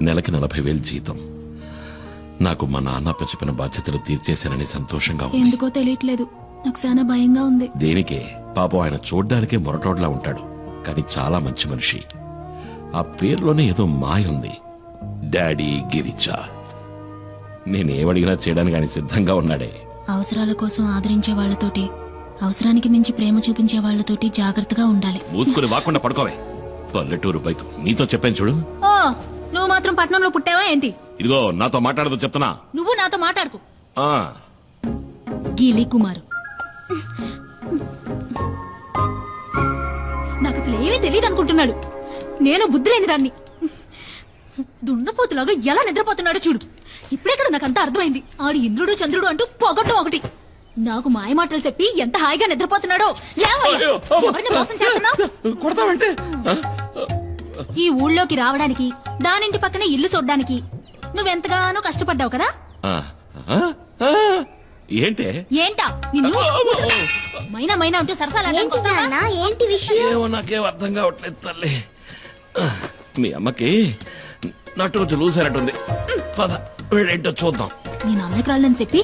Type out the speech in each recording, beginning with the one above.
నెలకి 40,000 జీతం. నాకు మా నాన్న చెప్పిన బాధ్యతలు తీర్చేశానని సంతోషంగా ఉంది. ఎందుకో తెలియట్లేదు, నాకు చాలా భయంగా ఉంది. దేనికే? పాపం ఆయన చూడ్డానికే మొరటోడ్లా ఉంటాడు, కానీ చాలా మంచి మనిషి. ఆ పేరులోనే ఏదో మాయ ఉంది. డాడీ గిరిజా. నేనేమడిగినా చేయడానికి ఆయన సిద్ధంగా ఉన్నాడే. అవసరాల కోసం ఆదరించే వాళ్లతోటి, అవసరానికి మించి ప్రేమ చూపించే వాళ్లతోటి జాగ్రత్తగా ఉండాలి. మూసుకుని వాకుండా పడుకోవే. పల్లెటూరు బయట నీతో చెప్పాను చూడు. ఓ, నువ్వు మాత్రం పట్నంలో పుట్టావా ఏంటి? ఇదిగో నాతో మాట్లాడదు చెప్తున్నా. నువ్వు నాతో మాట్లాడుకు. ఆ గీలి కుమార్, నాకు అసలు ఏమీ తెలియదు అనుకుంటున్నాడు. నేను బుద్ధి లేని దాన్ని. దున్నపోతులాగా ఎలా నిద్రపోతున్నాడో చూడు. ఇప్పుడే కదా నాకంతా అర్థమైంది. ఆడు ఇంద్రుడు చంద్రుడు అంటూ పొగట్టం ఒకటి. నాకు మాయ మాటలు చెప్పి ఎంత హాయిగా నిద్రపోతున్నాడో. ఎవరిని మోసం చేస్తున్నావ్? ఈ ఊళ్ళోకి రావడానికి, దానింటి పక్కనే ఇల్లు చూడ్డానికి నువ్వెంతగానో కష్టపడ్డావు కదా. ఏంటే ఏంటా నిన్ను మైనా మైనా అంటూ ఏంటి విషయం? నాకేం అర్థం కావట్లేదు తల్లి. మీ అమ్మకి నటు చూసారట్టుంది. పద ఏంటో చూద్దాం. నేను అమ్మకరాళ్ళని చెప్పి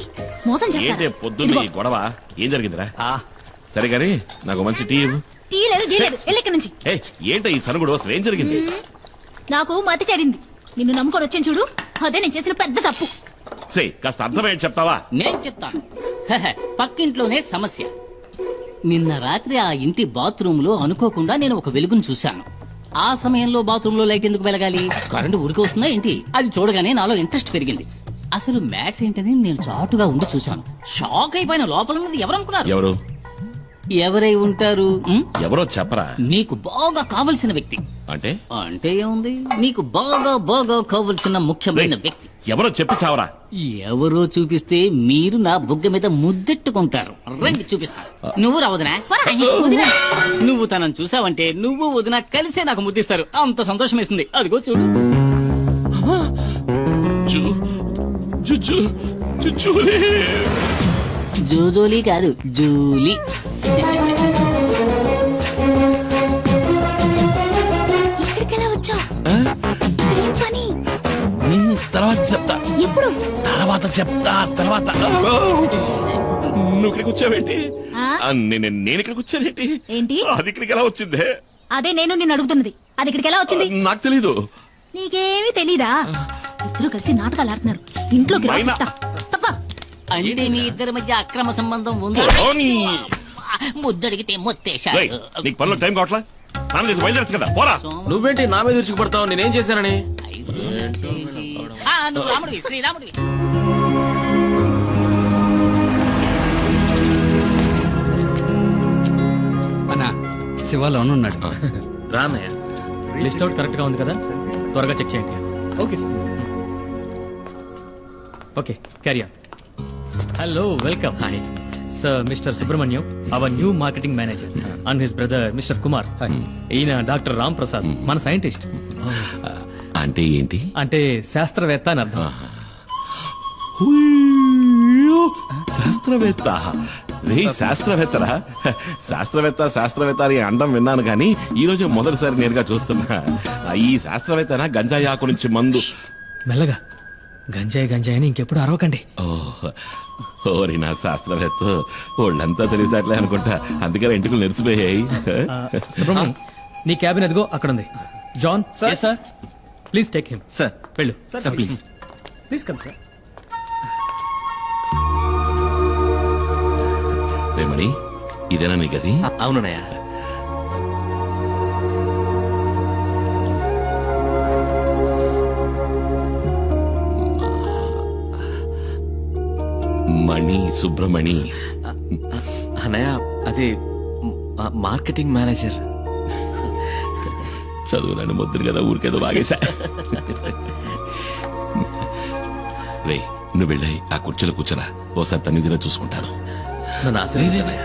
మోసం ఏంటే పొద్దున్న ఈ గొడవ? ఏం జరిగిందిరా? సరే గాని నాకు మంచి టీ ఇవ్వు. టీ లేదు జీ లేదు, ఎల్లెక్కడి నుంచి. ఏంటో ఈ సనుగుడు అసలు ఏం జరిగింది? నాకు మతి చెడింది. నిన్ను నమ్ముకొని వచ్చాను చూడు, అదే నేను చేసిన పెద్ద తప్పు. కాస్త అర్థమేంటి చెప్తావా? నేను చెప్తాను. పక్కింట్లోనే సమస్య. నిన్న రాత్రి ఆ ఇంటి బాత్రూమ్ లో అనుకోకుండా నేను ఒక వెలుగును చూశాను. ఆ సమయంలో బాత్రూమ్ లో లైట్ ఎందుకు వెలగాలి? కరెంటు ఊరికి వస్తుందా ఏంటి? అది చూడగానే నాలో ఇంట్రెస్ట్ పెరిగింది. అసలు మ్యాటర్ ఏంటని నేను చాటుగా ఉండి చూశాను. షాక్ అయిపోయిన. లోపల ఉన్నది ఎవరనుకున్నారు? ఎవరు? ఎవరై ఉంటారు? ఎవరో చెప్పరా. నీకు బాగా కావలసిన వ్యక్తి. అంటే అంటే ఏముంది, నీకు బాగా బాగా కావలసిన ముఖ్యమైన వ్యక్తి. ఎవరో చెప్పి చావరా. ఎవరో చూపిస్తే మీరు నా బుగ్గ మీద ముద్దెట్టుకుంటారు. రండి చూపిస్తా. నువ్వు రావదనా? నువ్వు తనను చూసావంటే నువ్వు వదిన కలిసే నాకు ముద్దిస్తారు. అంత సంతోషం వేస్తుంది. అదిగో చూడు. జోజోలీ కాదు, జూలీ. ఇక్కడికెలా వచ్చావు? పని తర్వాత చెప్తా. ఎప్పుడు? తర్వాత చెప్తా. తర్వాత నువ్వు ఇక్కడికి వచ్చావేంటి? నేను ఇక్కడికి వచ్చానేంటి? ఏంటి? అది ఇక్కడికి ఎలా వచ్చిందే? అదే నేను నిన్ను అడుగుతున్నది. అది ఇక్కడికి ఎలా వచ్చింది? నాకు తెలీదు. నీకేమీ తెలీదా? ఇద్దరు కలిసి నాటకాలు ఆడుతున్నారు. ఇంట్లోకి రా చెప్తా. తప్ప. అంటే మీ ఇద్దరి మధ్య అక్రమ సంబంధం ఉంది. ముద్దడిగితే మొత్తేశాడు. నీకు పనిలో టైం కావట్లా? నాన్న చేసి బయలుదేరచ్చు కదా. పోరా. నువ్వేంటి నా మీద విరుచుకుపడతావు? నేనేం చేశానని? నువ్వు రాముడివి, శ్రీరాముడివి. అన్నా, శివ లోన్ ఉన్నాడు. రానయ్య. లిస్ట్ అవుట్ కరెక్ట్ గా ఉంది కదా? త్వరగా చెక్ చేయండి. Okay sir. Okay, carry on. Hello, welcome. Hi sir, mister Subrahmanyam, our new marketing manager, and his brother mister Kumar. ఈయన డాక్టర్ రామ్ ప్రసాద్, మన సైంటిస్ట్. అంటే ఏంటి? అంటే శాస్త్రవేత్త అని అర్థం. శాస్త్రవేత్త? శాస్త్రవేత్తరా? శాస్త్రవేత్త అని అండం విన్నాను కానీ ఈ రోజు మొదటిసారి నేరుగా చూస్తున్నా. ఈ శాస్త్రవేత్తనా గంజాయి ఆకు నుంచి మందు? మెల్లగా. గంజాయి అని ఇంకెప్పుడు అరవకండి. ఓరి నా శాస్త్రవేత్త, వాళ్ళంతా తెలివితేటలే అనుకుంటా, అందుకని ఇంటికి నెరిసిపోయాయి. సుబ్రహ్మణ్యం, నీ క్యాబిన్ ఎదుగో అక్కడ ఉంది. John sir, please take him. Sir. వెళ్ళు sir please. Please come sir. Remani, ఇదేనా నీ గది? అవునయ్య. మణి, సుబ్రమణి. అన్నయ్య, అది మార్కెటింగ్ మేనేజర్. చదువులని ముద్దురు కదా, ఊరికేదో బాగేశా. రే, నువ్వు వెళ్ళాయి ఆ కుర్చీలో కూర్చోరా. ఓసారి తన్ని చూసుకుంటాను. నన్ను ఆశీర్వదించనయ్య.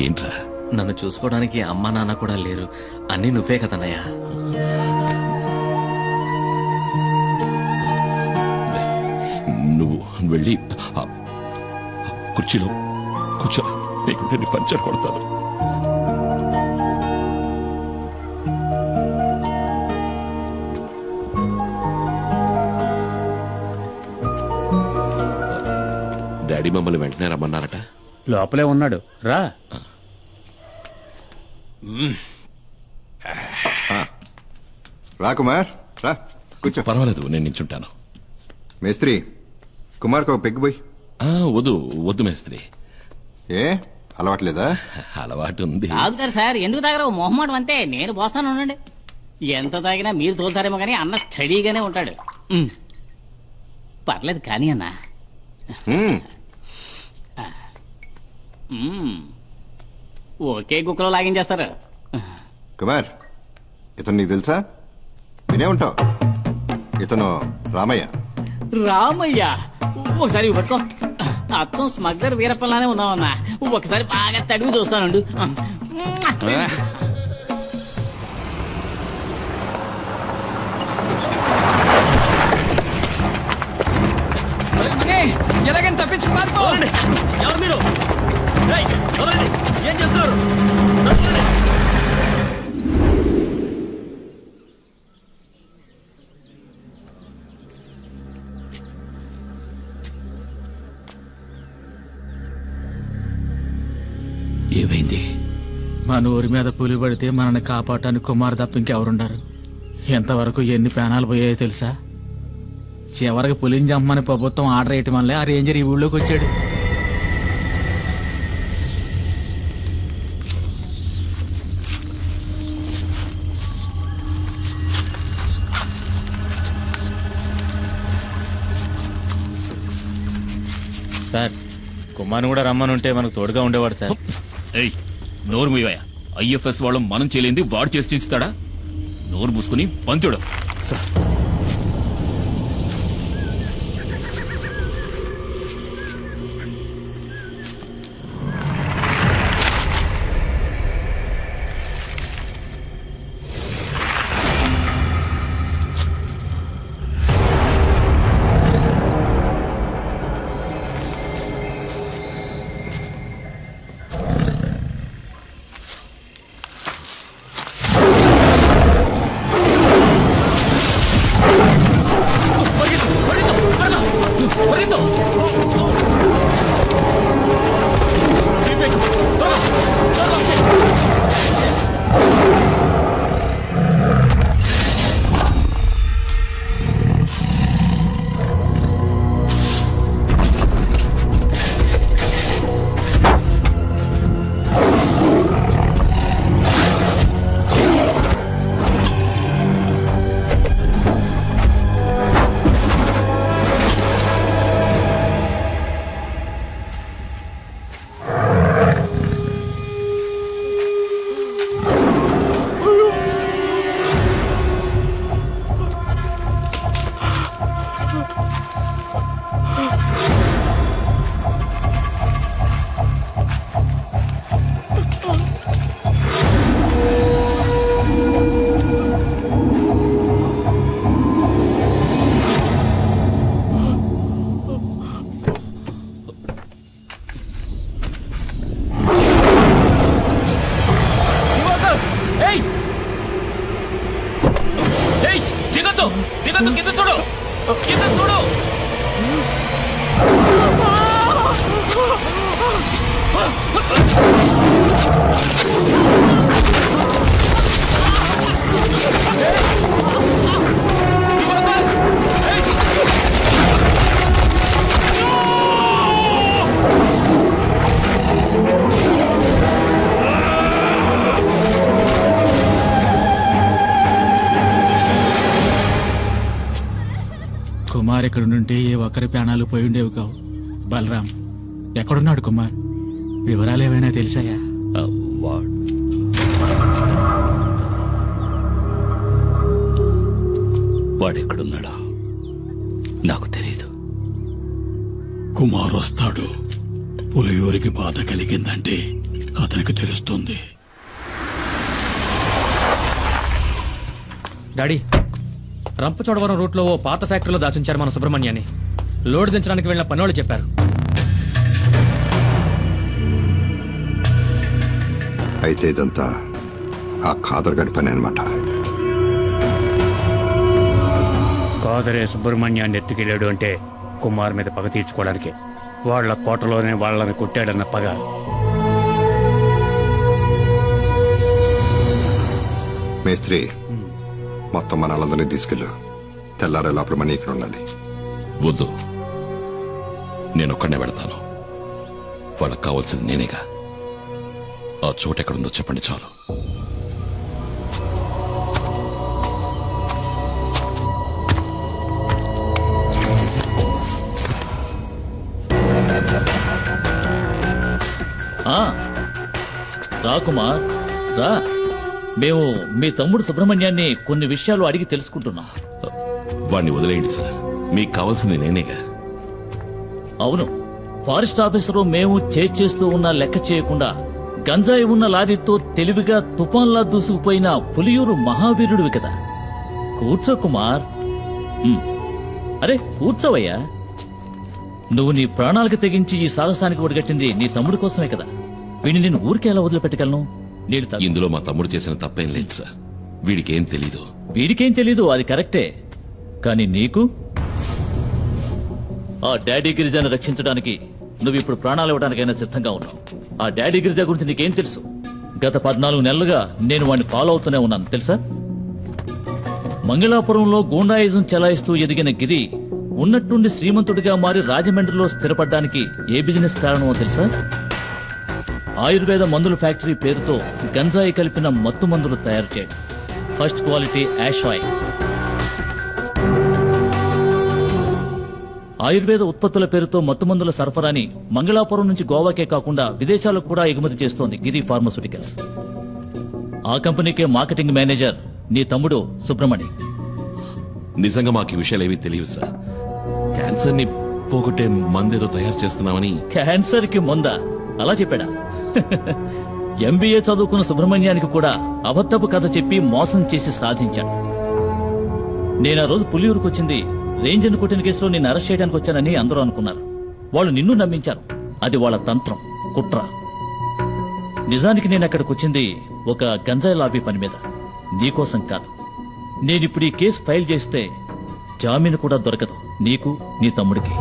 ఏంట్రా? నన్ను చూసుకోవడానికి అమ్మా నాన్న కూడా లేరు. అన్నీ నువ్వే కదన్నయ్యా. నువ్వు వెళ్ళి కుర్చీలో కూర్చో. నీకు పంచర్ కొడతాను. డాడీ మమ్మల్ని వెంటనే రమ్మన్నారట. లోపలే ఉన్నాడు, రా. రా కుమార్, రా కూర్చో. పర్వాలేదు, నేను నించుంటాను. మేస్త్రి, కుమార్కి ఒక పెగ్గు పోయి. వద్దు వద్దు మేస్త్రి. ఏ అలవాట్లేదా? అలవాటు ఉంది. తాగుతారు సార్, ఎందుకు తాగరు? మొహమాటం అంతే. నేను పోస్తాను ఉండండి. ఎంత తాగినా మీరు తోలుతారేమో కానీ అన్న స్టడీగానే ఉంటాడు. పర్లేదు కానీ అన్న. ఒకే గుక్కలో లాగించేస్తారు. కుమార్, ఇతను నీకు తెలుసా? వినే ఉంటావు. ఇతను రామయ్య. రామయ్య? ఒకసారి పట్టుకో. అచ్చం స్మగ్లర్ వీరప్పలానే ఉన్నావన్నా. ఒకసారి బాగా తడివి చూస్తానండు. ఎలాగైనా తప్పించి పారిపోవాలండి. ఎవరు మీరు? ఏం చేస్తున్నారు? ఏమైంది? మన ఊరి మీద పులి పడితే మనల్ని కాపాడటానికి కుమార్ తప్ప ఇంకెవరుండారు? ఎంతవరకు ఎన్ని ప్రాణాలు పోయాయో తెలుసా? చివరికి పులిని చంపమని ప్రభుత్వం ఆర్డర్ వేయటం వల్లే ఆ రేంజర్ ఈ ఊళ్ళోకి వచ్చాడు. సార్, కుమార్ని కూడా రమ్మని ఉంటే మనకు తోడుగా ఉండేవాడు సార్. ఏయ్, నోరు మూయవయ్యా. ఐఎఫ్ఎస్ వాళ్ళు మనం చేయలేంది వాడు చేసి చించుతాడా? నోరు మూసుకుని పంచుడు. కింద చూడు, కింద చూడు. కుమార్ ఎక్కడుంటే ఏ ఒక్కరి ప్రాణాలు పోయి ఉండేవి కావు. బలరాం ఎక్కడున్నాడు? కుమార్ వివరాలు ఏమైనా తెలిసాయా? వాడెక్కడున్నాడా నాకు తెలియదు. కుమార్ వస్తాడు. పులియూరికి బాధ కలిగిందంటే అతనికి తెలుస్తుంది. డాడీ, రంపచోడవరం రూట్లో ఓ పాత ఫ్యాక్టరీలో దాచుంచారు మన సుబ్రహ్మణ్యాన్ని. లోడ్ దించడానికి వెళ్ళిన పనోళ్ళు చెప్పారు. అయితే ఇదంతా ఆ ఖాదర్ గడి పని అనమాట. కాదరే సుబ్రహ్మణ్యాన్ని ఎత్తుకెళ్ళాడు అంటే కుమార్ మీద పగ తీర్చుకోవడానికి. వాళ్ళ కోటలోనే వాళ్ళని కొట్టాడన్న పగ. మేస్త్రి, మొత్తం మన వాళ్ళందరినీ తీసుకెళ్ళు. తెల్లారే లోపల మనీ ఇక్కడ ఉండాలి. వద్దు, నేనొక్కడనే వెళతాను. వాళ్ళకి కావాల్సింది నేనేగా. ఆ చోటు ఎక్కడుందో చెప్పండి చాలు. రా కుమార్ రా. మేము మీ తమ్ముడు సుబ్రహ్మణ్యాన్ని కొన్ని విషయాలు అడిగి తెలుసుకుంటున్నాం. వాడిని వదిలేయండి సార్, మీకు కావాల్సింది నేనేగా. అవును, ఫారెస్ట్ ఆఫీసరు మేము చేస్తూ ఉన్న లెక్క చేయకుండా గంజాయి ఉన్న లారీతో తెలివిగా తుఫాన్లా దూసుకుపోయిన పులియూరు మహావీరుడివి కదా. కూర్చో కుమార్. అరే కూర్చోవయ్యా. నువ్వు నీ ప్రాణాలకు తెగించి ఈ సాహసానికి ఒడిగట్టింది నీ తమ్ముడి కోసమే కదా. వీడిని నేను ఊరికే ఎలా వదిలిపెట్టగలను? ఇందులో మా తమ్ముడు చేసిన తప్పేం లేదు సార్. వీడికేం తెలీదు. వీడికేం తెలీదు, అది కరెక్టే. కానీ నీకు ఆ డాడీ గిరిజాను రక్షించడానికి నువ్వు ఇప్పుడు ప్రాణాలు ఇవ్వడానికైనా సిద్ధంగా ఉన్నావు. ఆ డాడీ గిరిజా గురించి నీకేం తెలుసు? గత 14 నెలలుగా నేను వాడిని ఫాలో అవుతూనే ఉన్నాను తెలుసా. మంగళాపురంలో గూండాయిజం చెలాయిస్తూ ఎదిగిన గిరి ఉన్నట్టుండి శ్రీమంతుడిగా మారి రాజమండ్రిలో స్థిరపడ్డానికి ఏ బిజినెస్ కారణమో తెలుసా? ఆయుర్వేద మందుల ఫ్యాక్టరీ పేరుతో గంజాయి కలిపిన మత్తు మందులు తయారు చేయడం. First quality hash oil. ఆయుర్వేద ఉత్పత్తుల పేరుతో మత్తుమందుల సరఫరాని మంగళాపురం నుంచి గోవాకే కాకుండా విదేశాలకు కూడా ఎగుమతి చేస్తోంది గిరి ఫార్మాస్యూటికల్స్. ఆ కంపెనీకే మార్కెటింగ్ మేనేజర్ నీ తమ్ముడు సుబ్రహ్మణి. నిజంగా మాకు ఈ విషయాలు ఏవీ తెలియదు సార్. క్యాన్సర్ ని పోగొట్టే మందేదో తయారు చేస్తున్నామని. క్యాన్సర్ కి మందా? అలా చెప్పాడా? ఎంబీఏ చదువుకున్న సుబ్రహ్మణ్యానికి కూడా అబద్ధపు కథ చెప్పి మోసం చేసి సాధించాడు. నేను ఆ రోజు పులియూరుకు వచ్చింది రేంజర్ కొట్టిన కేసులో నిన్ను అరెస్ట్ చేయడానికి వచ్చానని అందరూ అనుకున్నారు. వాళ్ళు నిన్ను నమ్మించారు. అది వాళ్ళ తంత్రం, కుట్ర. నిజానికి నేను అక్కడికి వచ్చింది ఒక గంజాయి లాబీ పని మీద, నీకోసం కాదు. నేనిప్పుడు ఈ కేసు ఫైల్ చేస్తే జామీను కూడా దొరకదు నీకు, నీ తమ్ముడికి.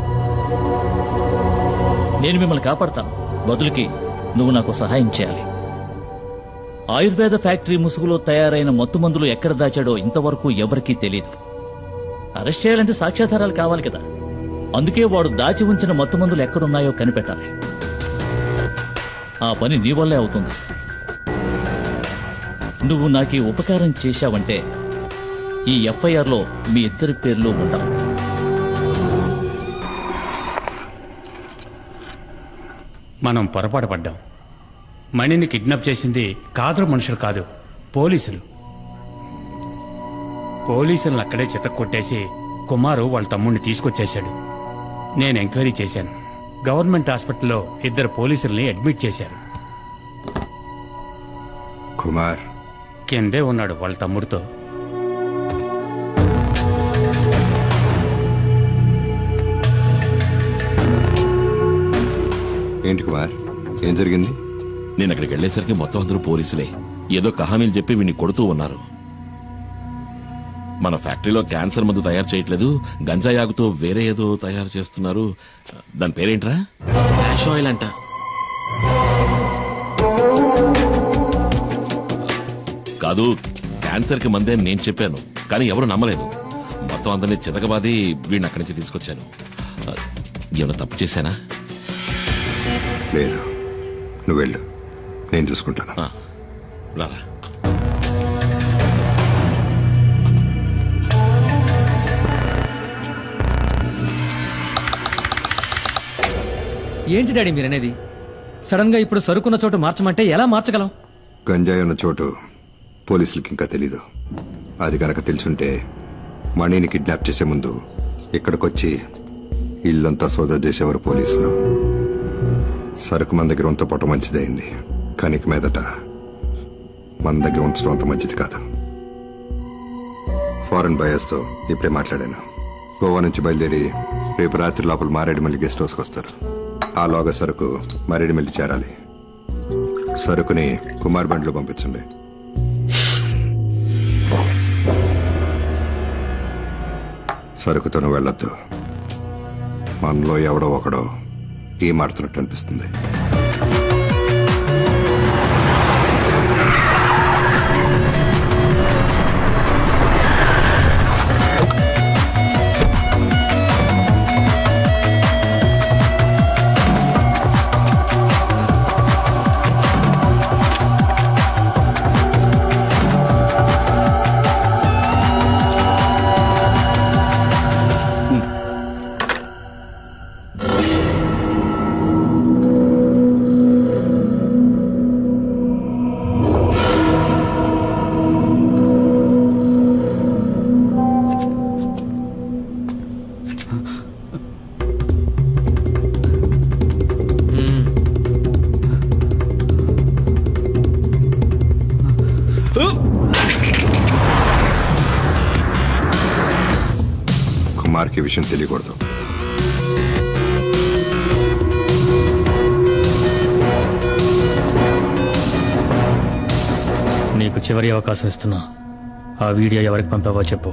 నేను మిమ్మల్ని కాపాడతాను. బదులుకి నువ్వు నాకు సహాయం చేయాలి. ఆయుర్వేద ఫ్యాక్టరీ ముసుగులో తయారైన మత్తుమందులు ఎక్కడ దాచాడో ఇంతవరకు ఎవరికీ తెలియదు. అరెస్ట్ చేయాలంటే సాక్ష్యాధారాలు కావాలి కదా. అందుకే వాడు దాచి ఉంచిన మత్తుమందులు ఎక్కడున్నాయో కనిపెట్టాలి. ఆ పని నీ వల్లే అవుతుంది. నువ్వు నాకు ఈ ఉపకారం చేశావంటే ఈ ఎఫ్ఐఆర్లో మీ ఇద్దరి పేర్లు ఉండవు. మనం పొరపాటు పడ్డాం. మణిని కిడ్నాప్ చేసింది కాదరు మనుషులు కాదు, పోలీసులు. పోలీసులను అక్కడే చితక్కొట్టేసి కుమారు వాళ్ళ తమ్ముడిని తీసుకొచ్చేశాడు. నేను ఎంక్వైరీ చేశాను. గవర్నమెంట్ హాస్పిటల్లో 2 పోలీసుల్ని అడ్మిట్ చేశారు. కుమార్ కిందే ఉన్నాడు వాళ్ళ తమ్ముడితో. ఏంటి కుమార్, ఏం జరిగింది? నేను అక్కడికి వెళ్లేసరికి మొత్తం అందరూ పోలీసులే. ఏదో కహానీలు చెప్పి వీడిని కొడుతూ ఉన్నారు. మన ఫ్యాక్టరీలో క్యాన్సర్ మందు తయారు చేయట్లేదు, గంజాయి ఆగుతో వేరే ఏదో తయారు చేస్తున్నారు. దాని పేరేంట్రా? యాష్ ఆయిల్ అంట. కాదు, క్యాన్సర్ కి మందే నేను చెప్పాను, కానీ ఎవరు నమ్మలేదు. మొత్తం అందరినీ చితకబాది వీడిని అక్కడి నుంచి తీసుకొచ్చాను. ఏమైనా తప్పు చేశానా? లేదు, నువ్వు వెళ్ళు, నేను చూసుకుంటాను. రారా. ఏంటి డాడీ మీరనేది? సడన్ గా ఇప్పుడు సరుకున్న చోటు మార్చమంటే ఎలా మార్చగలం? గంజాయి ఉన్న చోటు పోలీసులకి ఇంకా తెలీదు. అది కనుక తెలుసుంటే మణిని కిడ్నాప్ చేసే ముందు ఇక్కడికొచ్చి ఇల్లంతా సోదా చేసేవారు పోలీసులు. సరుకు మన దగ్గర ఉంచపోవటం మంచిదైంది, కానీ ఇక మీదట మన దగ్గర ఉంచడం అంత మంచిది కాదు. ఫారెన్ బయర్స్తో ఇప్పుడే మాట్లాడాను. గోవా నుంచి బయలుదేరి రేపు రాత్రి లోపల మారేడుమల్లి గెస్ట్ హౌస్కి వస్తారు. ఆ లోగా సరుకు మారేడుమల్లి చేరాలి. సరుకుని కుమార్ బండిలో పంపించండి. సరుకుతో వెళ్ళొద్దు. మనలో ఎవడో ఒకడో గేమ్ ఆడుతున్నట్టు అనిపిస్తుంది. కుమార్కి విషయం తెలియకూడదు. నీకు చివరి అవకాశం ఇస్తున్నా. ఆ వీడియో ఎవరికి పంపావో చెప్పు.